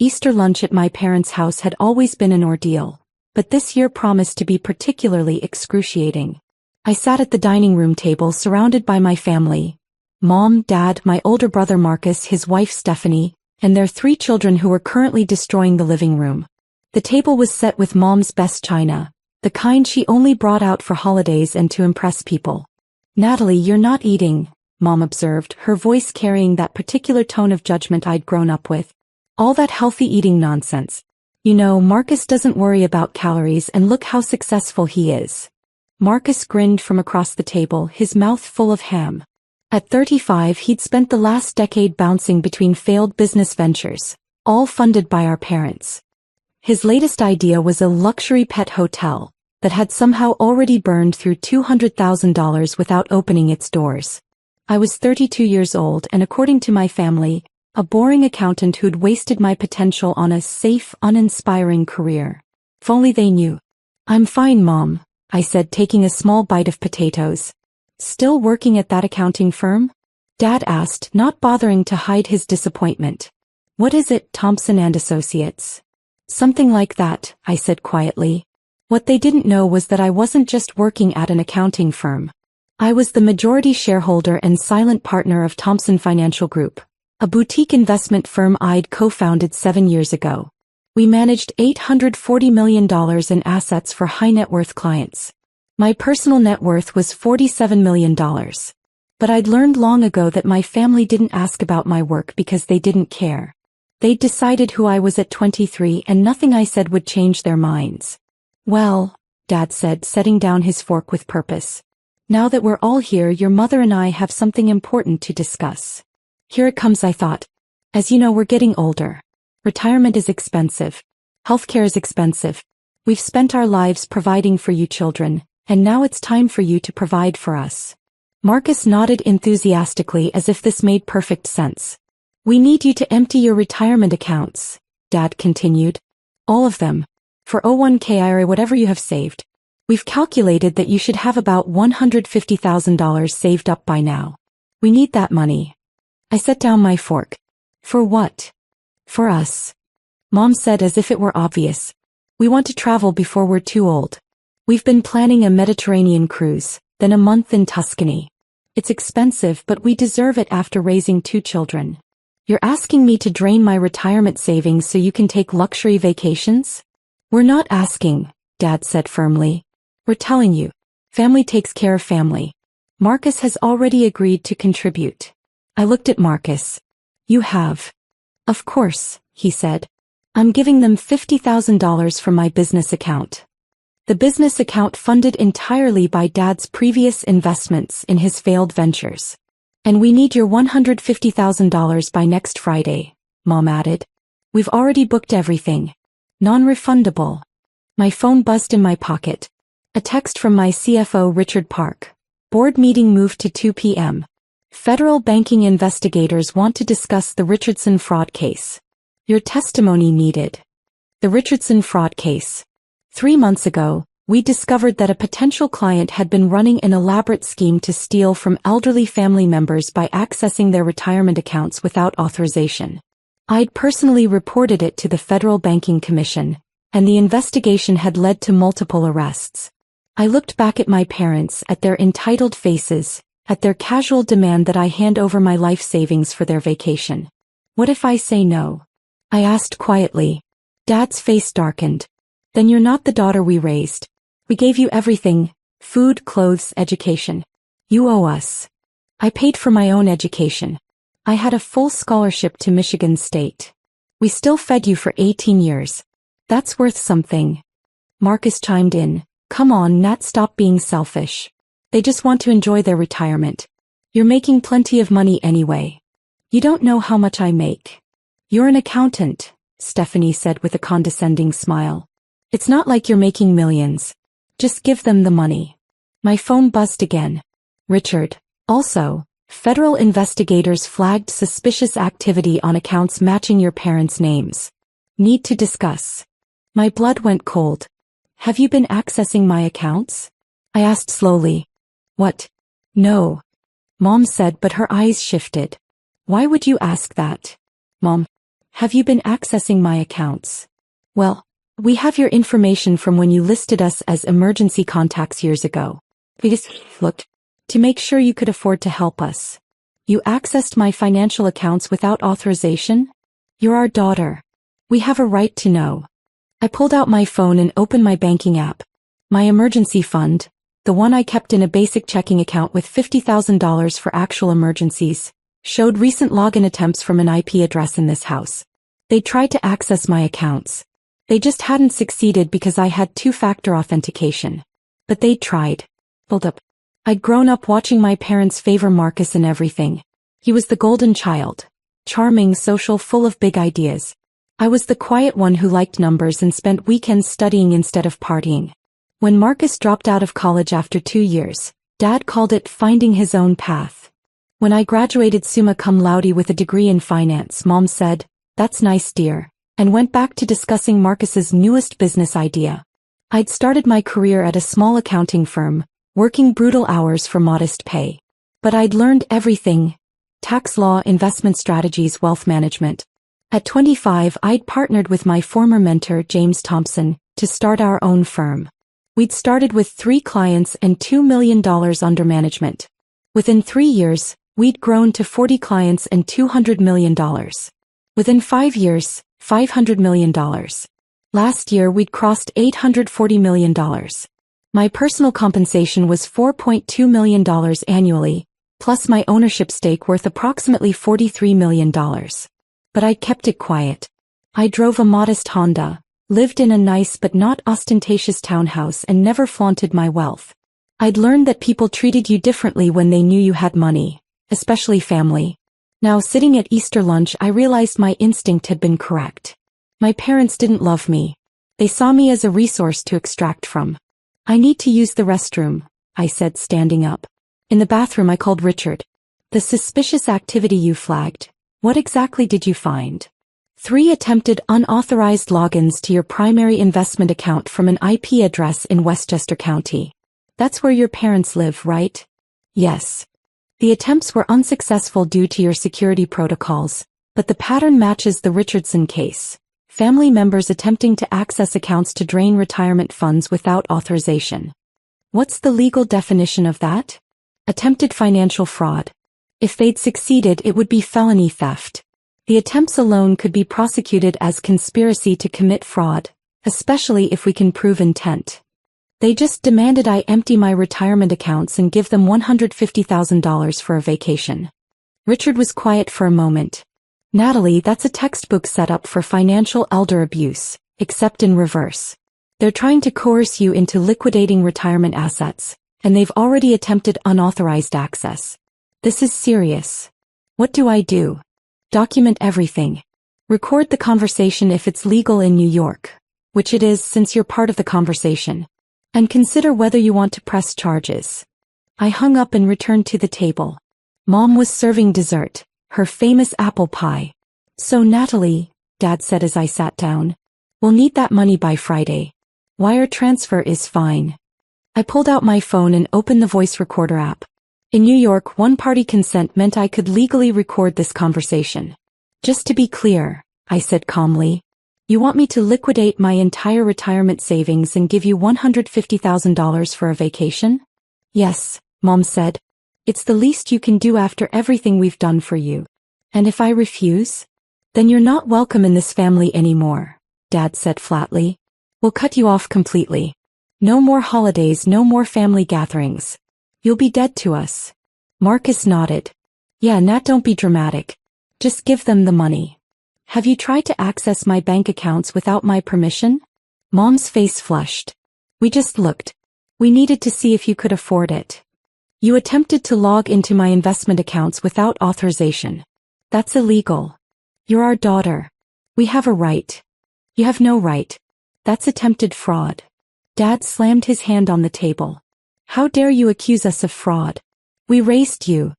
Easter lunch at my parents' house had always been an ordeal, but this year promised to be particularly excruciating. I sat at the dining room table surrounded by my family: Mom, Dad, my older brother Marcus, his wife Stephanie, and their 3 children who were currently destroying the living room. The table was set with Mom's best china, the kind she only brought out for holidays and to impress people. "Natalie, you're not eating," Mom observed, her voice carrying that particular tone of judgment I'd grown up with. "All that healthy eating nonsense. You know, Marcus doesn't worry about calories, and look how successful he is." Marcus grinned from across the table, his mouth full of ham. At 35, he'd spent the last decade bouncing between failed business ventures, all funded by our parents. His latest idea was a luxury pet hotel that had somehow already burned through $200,000 without opening its doors. I was 32 years old and, according to my family, a boring accountant who'd wasted my potential on a safe, uninspiring career. If only they knew. "I'm fine, Mom," I said, taking a small bite of potatoes. "Still working at that accounting firm?" Dad asked, not bothering to hide his disappointment. "What is it, Thompson and Associates?" "Something like that," I said quietly. What they didn't know was that I wasn't just working at an accounting firm. I was the majority shareholder and silent partner of Thompson Financial Group, a boutique investment firm I'd co-founded 7 years ago. We managed $840 million in assets for high-net-worth clients. My personal net worth was $47 million. But I'd learned long ago that my family didn't ask about my work because they didn't care. They'd decided who I was at 23, and nothing I said would change their minds. "Well," Dad said, setting down his fork with purpose, "now that we're all here, your mother and I have something important to discuss." Here it comes, I thought. As you know, we're getting older. Retirement is expensive. Healthcare is expensive. We've spent our lives providing for you children, and now it's time for you to provide for us. Marcus nodded enthusiastically as if this made perfect sense. "We need you to empty your retirement accounts," Dad continued. "All of them. For 401k IRA, whatever you have saved. We've calculated that you should have about $150,000 saved up by now. We need that money." I set down my fork. "For what?" "For us," Mom said as if it were obvious. "We want to travel before we're too old. We've been planning a Mediterranean cruise, then a month in Tuscany. It's expensive, but we deserve it after raising 2 children. You're asking me to drain my retirement savings so you can take luxury vacations?" "We're not asking," Dad said firmly. "We're telling you. Family takes care of family. Marcus has already agreed to contribute." I looked at Marcus. "You have?" "Of course," he said. "I'm giving them $50,000 from my business account. The business account funded entirely by Dad's previous investments in his failed ventures. And we need your $150,000 by next Friday," Mom added. "We've already booked everything. Non-refundable." My phone buzzed in my pocket. A text from my CFO, Richard Park. "Board meeting moved to 2 p.m. Federal banking investigators want to discuss the Richardson fraud case. Your testimony needed." The Richardson fraud case. 3 months ago, we discovered that a potential client had been running an elaborate scheme to steal from elderly family members by accessing their retirement accounts without authorization. I'd personally reported it to the Federal Banking Commission, and the investigation had led to multiple arrests. I looked back at my parents, at their entitled faces, at their casual demand that I hand over my life savings for their vacation. "What if I say no?" I asked quietly. Dad's face darkened. "Then you're not the daughter we raised. We gave you everything: food, clothes, education. You owe us." I paid for my own education. I had a full scholarship to Michigan State. "We still fed you for 18 years. That's worth something." Marcus chimed in. "Come on, Nat, stop being selfish. They just want to enjoy their retirement. You're making plenty of money anyway. You don't know how much I make." "You're an accountant," Stephanie said with a condescending smile. "It's not like you're making millions. Just give them the money." My phone buzzed again. "Richard. Also, federal investigators flagged suspicious activity on accounts matching your parents' names. Need to discuss." My blood went cold. "Have you been accessing my accounts?" I asked slowly. "What?" "No," Mom said, but her eyes shifted. "Why would you ask that?" "Mom, Have you been accessing my accounts? Well, we have your information from when you listed us as emergency contacts years ago. We just looked to make sure you could afford to help us. You accessed my financial accounts without authorization? You're our daughter. We have a right to know. I pulled out my phone and opened my banking app. My emergency fund, the one I kept in a basic checking account with $50,000 for actual emergencies, showed recent login attempts from an IP address in this house. They tried to access my accounts. They just hadn't succeeded because I had two-factor authentication. But they'd tried. Hold up. I'd grown up watching my parents favor Marcus in everything. He was the golden child. Charming, social, full of big ideas. I was the quiet one who liked numbers and spent weekends studying instead of partying. When Marcus dropped out of college after 2 years, Dad called it finding his own path. When I graduated summa cum laude with a degree in finance, Mom said, "That's nice, dear," and went back to discussing Marcus's newest business idea. I'd started my career at a small accounting firm, working brutal hours for modest pay. But I'd learned everything: tax law, investment strategies, wealth management. At 25, I'd partnered with my former mentor, James Thompson, to start our own firm. We'd started with 3 clients and $2 million under management. Within 3 years, we'd grown to 40 clients and $200 million. Within 5 years, $500 million. Last year we'd crossed $840 million. My personal compensation was $4.2 million annually, plus my ownership stake worth approximately $43 million. But I kept it quiet. I drove a modest Honda, lived in a nice but not ostentatious townhouse, and never flaunted my wealth. I'd learned that people treated you differently when they knew you had money, especially family. Now, sitting at Easter lunch, I realized my instinct had been correct. My parents didn't love me. They saw me as a resource to extract from. "I need to use the restroom," I said, standing up. In the bathroom, I called Richard. "The suspicious activity you flagged. What exactly did you find?" 3 attempted unauthorized logins to your primary investment account from an IP address in Westchester County. That's where your parents live, right? Yes. The attempts were unsuccessful due to your security protocols, but the pattern matches the Richardson case. Family members attempting to access accounts to drain retirement funds without authorization. What's the legal definition of that? Attempted financial fraud. If they'd succeeded, it would be felony theft. The attempts alone could be prosecuted as conspiracy to commit fraud, especially if we can prove intent. They just demanded I empty my retirement accounts and give them $150,000 for a vacation. Richard was quiet for a moment. "Natalie, that's a textbook setup for financial elder abuse, except in reverse. They're trying to coerce you into liquidating retirement assets, and they've already attempted unauthorized access. This is serious. What do I do?" "Document everything. Record the conversation if it's legal in New York, which it is since you're part of the conversation. And consider whether you want to press charges." I hung up and returned to the table. Mom was serving dessert, her famous apple pie. "So Natalie," Dad said as I sat down, "we'll need that money by Friday. Wire transfer is fine." I pulled out my phone and opened the voice recorder app. In New York, one-party consent meant I could legally record this conversation. "Just to be clear," I said calmly, "you want me to liquidate my entire retirement savings and give you $150,000 for a vacation?" "Yes," Mom said. "It's the least you can do after everything we've done for you." "And if I refuse?" "Then you're not welcome in this family anymore," Dad said flatly. "We'll cut you off completely. No more holidays, no more family gatherings. You'll be dead to us." Marcus nodded. "Yeah, Nat, don't be dramatic. Just give them the money." "Have you tried to access my bank accounts without my permission?" Mom's face flushed. "We just looked. We needed to see if you could afford it. You attempted to log into my investment accounts without authorization. That's illegal. You're our daughter. We have a right. You have no right. That's attempted fraud." Dad slammed his hand on the table. "How dare you accuse us of fraud? We raised you.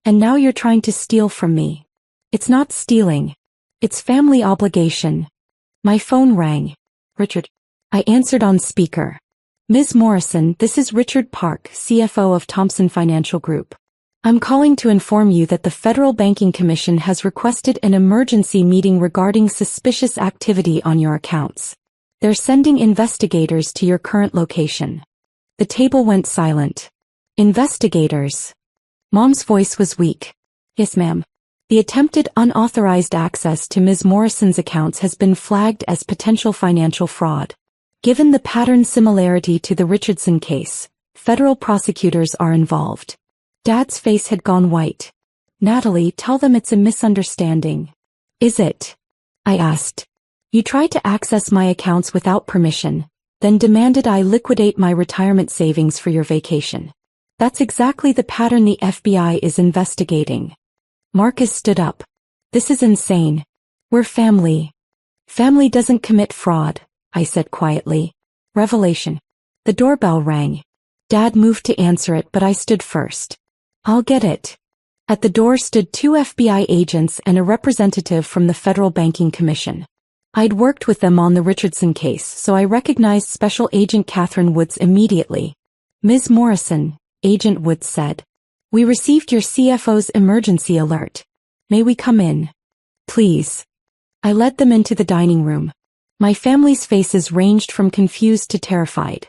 And now you're trying to steal from me. It's not stealing. It's family obligation." My phone rang. "Richard." I answered on speaker. "Ms. Morrison, this is Richard Park, CFO of Thompson Financial Group. I'm calling to inform you that the Federal Banking Commission has requested an emergency meeting regarding suspicious activity on your accounts. They're sending investigators to your current location. The table went silent. Investigators. Mom's voice was weak. Yes, ma'am. The attempted unauthorized access to Ms. Morrison's accounts has been flagged as potential financial fraud. Given the pattern similarity to the Richardson case, federal prosecutors are involved. Dad's face had gone white. Natalie, tell them it's a misunderstanding. Is it? I asked. You tried to access my accounts without permission, then demanded I liquidate my retirement savings for your vacation. That's exactly the pattern the FBI is investigating. Marcus stood up. This is insane. We're family. Family doesn't commit fraud, I said quietly. Revelation. The doorbell rang. Dad moved to answer it, but I stood first. I'll get it. At the door stood 2 FBI agents and a representative from the Federal Banking Commission. I'd worked with them on the Richardson case, so I recognized Special Agent Catherine Woods immediately. Ms. Morrison, Agent Woods said. We received your CFO's emergency alert. May we come in? Please. I led them into the dining room. My family's faces ranged from confused to terrified.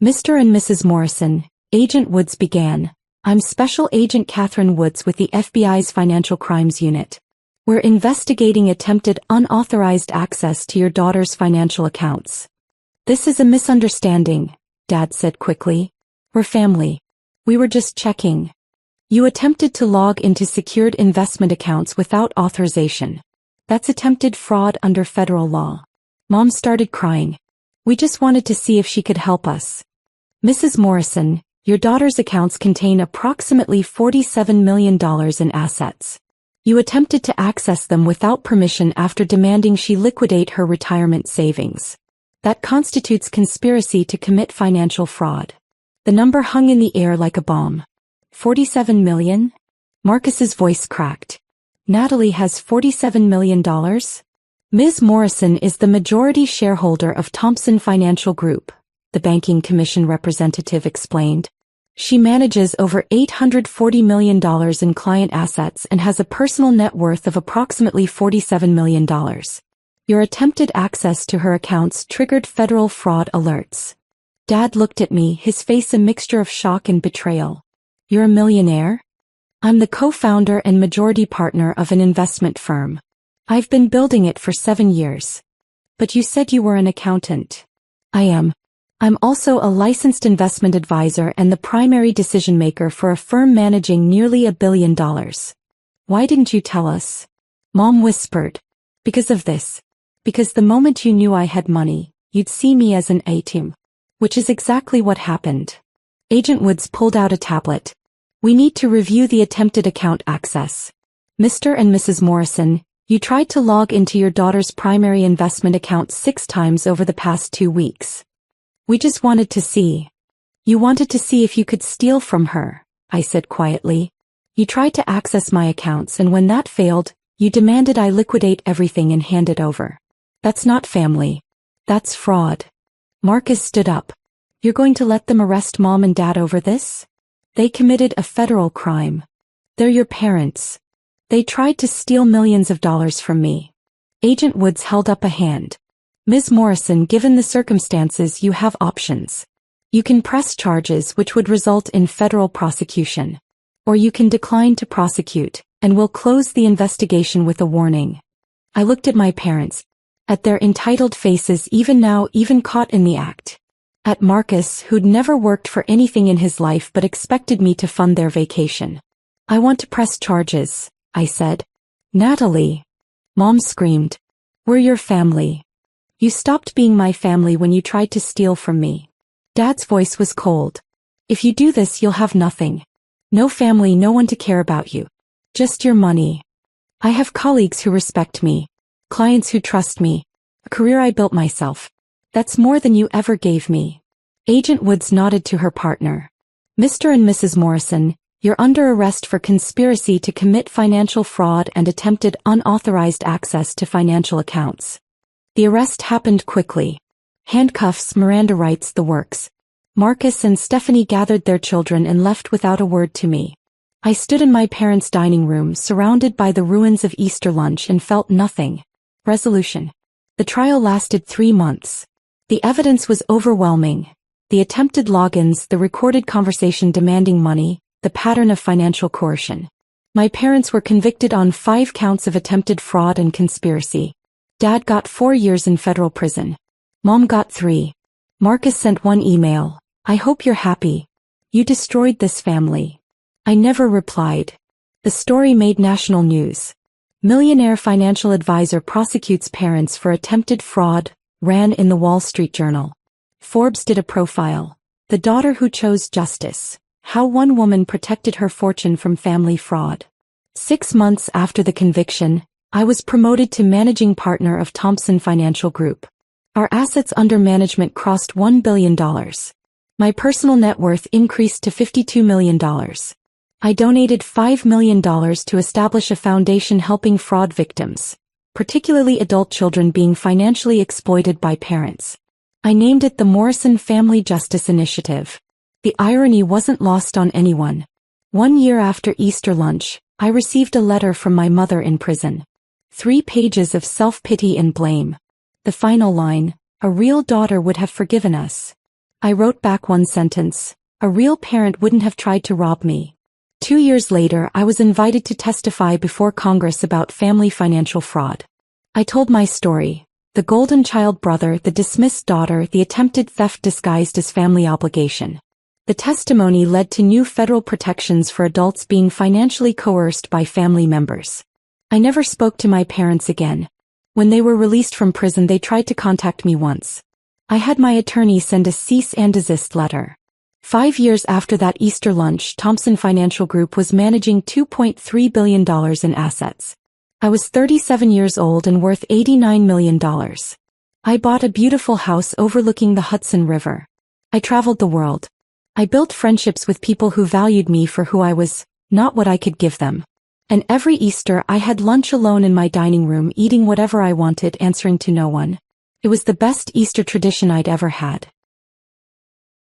Mr. and Mrs. Morrison, Agent Woods began. I'm Special Agent Catherine Woods with the FBI's Financial Crimes Unit. We're investigating attempted unauthorized access to your daughter's financial accounts. This is a misunderstanding, Dad said quickly. We're family. We were just checking. You attempted to log into secured investment accounts without authorization. That's attempted fraud under federal law. Mom started crying. We just wanted to see if she could help us. Mrs. Morrison, your daughter's accounts contain approximately $47 million in assets. You attempted to access them without permission after demanding she liquidate her retirement savings. That constitutes conspiracy to commit financial fraud. The number hung in the air like a bomb. 47 million? Marcus's voice cracked. Natalie has $47 million? Ms. Morrison is the majority shareholder of Thompson Financial Group, the Banking Commission representative explained. She manages over $840 million in client assets and has a personal net worth of approximately $47 million. Your attempted access to her accounts triggered federal fraud alerts. Dad looked at me, his face a mixture of shock and betrayal. You're a millionaire? I'm the co-founder and majority partner of an investment firm. I've been building it for 7 years. But you said you were an accountant. I am. I'm also a licensed investment advisor and the primary decision maker for a firm managing nearly $1 billion. Why didn't you tell us? Mom whispered. Because of this. Because the moment you knew I had money, you'd see me as an ATM. Which is exactly what happened. Agent Woods pulled out a tablet. We need to review the attempted account access. Mr. and Mrs. Morrison, you tried to log into your daughter's primary investment account 6 times over the past 2 weeks. We just wanted to see. You wanted to see if you could steal from her, I said quietly. You tried to access my accounts and when that failed, you demanded I liquidate everything and hand it over. That's not family. That's fraud. Marcus stood up. You're going to let them arrest Mom and Dad over this? They committed a federal crime. They're your parents. They tried to steal millions of dollars from me. Agent Woods held up a hand. Ms. Morrison, given the circumstances, you have options. You can press charges which would result in federal prosecution. Or you can decline to prosecute, and we'll close the investigation with a warning. I looked at my parents, at their entitled faces even now, even caught in the act. At Marcus, who'd never worked for anything in his life but expected me to fund their vacation. I want to press charges, I said. Natalie. Mom screamed. We're your family. You stopped being my family when you tried to steal from me. Dad's voice was cold. If you do this, you'll have nothing. No family, no one to care about you. Just your money. I have colleagues who respect me. Clients who trust me. A career I built myself. That's more than you ever gave me. Agent Woods nodded to her partner. Mr. and Mrs. Morrison, you're under arrest for conspiracy to commit financial fraud and attempted unauthorized access to financial accounts. The arrest happened quickly. Handcuffs, Miranda rights, the works. Marcus and Stephanie gathered their children and left without a word to me. I stood in my parents' dining room surrounded by the ruins of Easter lunch and felt nothing. Resolution. The trial lasted 3 months. The evidence was overwhelming. The attempted logins, the recorded conversation demanding money, the pattern of financial coercion. My parents were convicted on 5 counts of attempted fraud and conspiracy. Dad got 4 years in federal prison. Mom got 3. Marcus sent one email. I hope you're happy. You destroyed this family. I never replied. The story made national news. Millionaire financial advisor prosecutes parents for attempted fraud, ran in the Wall Street Journal. Forbes did a profile. The daughter who chose justice. How one woman protected her fortune from family fraud. 6 months after the conviction, I was promoted to managing partner of Thompson Financial Group. Our assets under management crossed $1 billion. My personal net worth increased to $52 million. I donated $5 million to establish a foundation helping fraud victims, particularly adult children being financially exploited by parents. I named it the Morrison Family Justice Initiative. The irony wasn't lost on anyone. 1 year after Easter lunch, I received a letter from my mother in prison. 3 pages of self-pity and blame. The final line, a real daughter would have forgiven us. I wrote back one sentence, a real parent wouldn't have tried to rob me. 2 years later, I was invited to testify before Congress about family financial fraud. I told my story. The golden child brother, the dismissed daughter, the attempted theft disguised as family obligation. The testimony led to new federal protections for adults being financially coerced by family members. I never spoke to my parents again. When they were released from prison, they tried to contact me once. I had my attorney send a cease and desist letter. 5 years after that Easter lunch, Thompson Financial Group was managing $2.3 billion in assets. I was 37 years old and worth $89 million. I bought a beautiful house overlooking the Hudson River. I traveled the world. I built friendships with people who valued me for who I was, not what I could give them. And every Easter I had lunch alone in my dining room, eating whatever I wanted, answering to no one. It was the best Easter tradition I'd ever had.